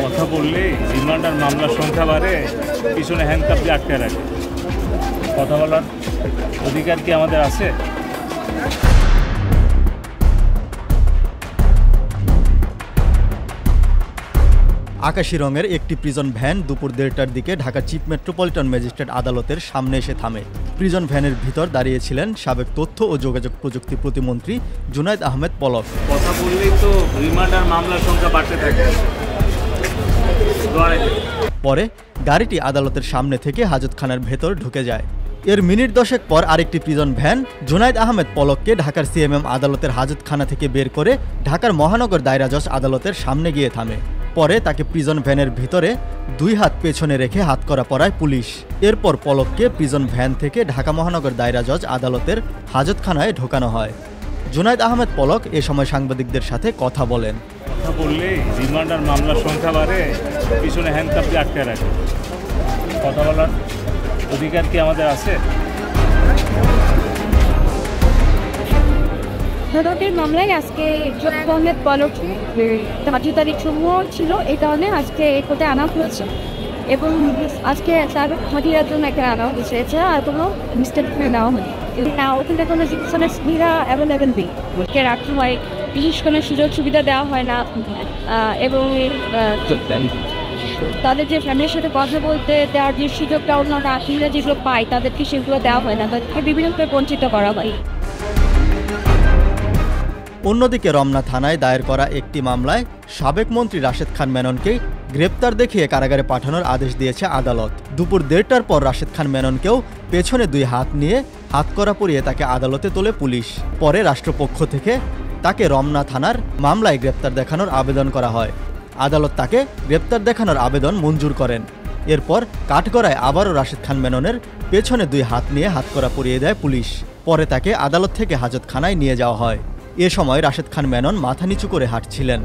কথা বললে রিমান্ড আর মামলার সংখ্যা বাড়ে, পিছনে হ্যান্ডকাপ দিয়ে আটকে রাখে। কথা বলার অধিকার কি আমাদের আছে? আকাশি রঙের একটি প্রিজন ভ্যান দুপুর 1:30টার দিকে ঢাকা চিফ মেট্রোপলিটন ম্যাজিস্ট্রেট আদালতের সামনে এসে থামে। প্রিজন ভ্যানের ভিতর দাঁড়িয়েছিলেন সাবেক তথ্য ও যোগাযোগ প্রযুক্তি প্রতিমন্ত্রী জুনায়েদ আহমেদ পলক। কথা বললেই তো রিমান্ড আর মামলার সংখ্যা বাড়তে থাকে। পরে গাড়িটি আদালতের সামনে থেকে হাজতখানার ভেতর ঢুকে যায়। এর মিনিট 10 পর আরেকটি প্রিজন ভ্যান জুনায়েদ আহমেদ পলককে ঢাকার সিএমএম আদালতের হাজতখানা থেকে বের করে ঢাকার মহানগর দায়রা জজ আদালতের সামনে গিয়ে থামে। পরে তাকে প্রিজন ভ্যানের ভিতরে 2 হাত পেছনে রেখে হাতকড়া পরায় পুলিশ। এরপর পলককে প্রিজন ভ্যান থেকে ঢাকা মহানগর দায়রা জজ আদালতের হাজতখানায় ঢোকানো হয়। জুনায়েদ আহমেদ পলক এ সময় সাংবাদিকদের সাথে কথা বলেন। কথা বললে রিমান্ড আর মামলার সংখ্যা বাড়ে, পিছনে হ্যান্ডকাপ দিয়ে আটকে রাখে। কথা বলার অধিকার কি আমাদের আছে? তদন্তের মামলায় আজকে জুনায়েদ আহমেদ পলক 5 তারিখ সমূহ ছিল, এই কারণে আজকে কোর্টে আনা হয়েছে এবং আজকে তার হাজিরার জন্য একটা আনা হয়েছে। এছাড়া আর কোনো স্টেটমেন্ট নেওয়া হয়নি। ওখানে কোনো চিকিৎসকের সুবিধা অ্যাভেলেবেল নেই, রাখতে হয়, বিশেষ কোনো সুযোগ সুবিধা দেওয়া হয় না এবং তাদের যে ফ্যামিলির সাথে কথা বলতে দেওয়ার যে সুযোগটা অন্যরা আসলে যেগুলো পায় তাদেরকে সেগুলো দেওয়া হয় না, তাদেরকে বিভিন্নভাবে বঞ্চিত করা হয়। অন্যদিকে রমনা থানায় দায়ের করা একটি মামলায় সাবেক মন্ত্রী রাশেদ খান মেননকে গ্রেপ্তার দেখিয়ে কারাগারে পাঠানোর আদেশ দিয়েছে আদালত। দুপুর 1:30টার পর রাশেদ খান মেননকেও পেছনে 2 হাত নিয়ে হাতকড়া পরিয়ে তাকে আদালতে তোলে পুলিশ। পরে রাষ্ট্রপক্ষ থেকে তাকে রমনা থানার মামলায় গ্রেপ্তার দেখানোর আবেদন করা হয়। আদালত তাকে গ্রেপ্তার দেখানোর আবেদন মঞ্জুর করেন। এরপর কাঠগড়ায় আবারও রাশেদ খান মেননের পেছনে 2 হাত নিয়ে হাতকড়া পরিয়ে দেয় পুলিশ। পরে তাকে আদালত থেকে হাজতখানায় নিয়ে যাওয়া হয়। এ সময় রাশেদ খান মেনন মাথা নিচু করে হাঁটছিলেন।